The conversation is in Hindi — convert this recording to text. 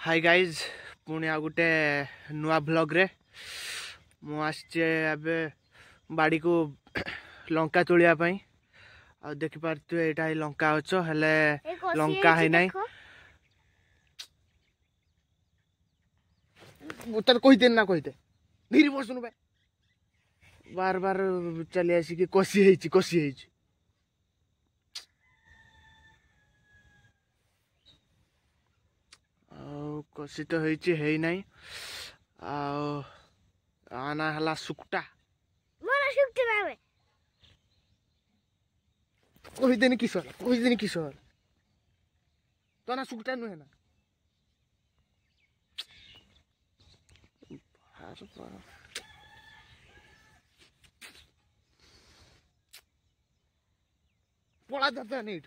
हाय गाइज पुणी आ गोटे नुआ ब्लॉग रे मु आबे बाड़ी को लंका तोलिया पई आ देखि पारतु एटा ही लंका अछ हेले लंका है नाही उतर कहिते ना कहिते धीरे बसनु बे बार बार चली आसी कि कसी हेची कसी तो हेची हेई नाही आना हला सुकटा मोरा सुकटा नावे कहिदेनी किशोर तो ना सुकटा नुहे ना पड़ा जाता नहीं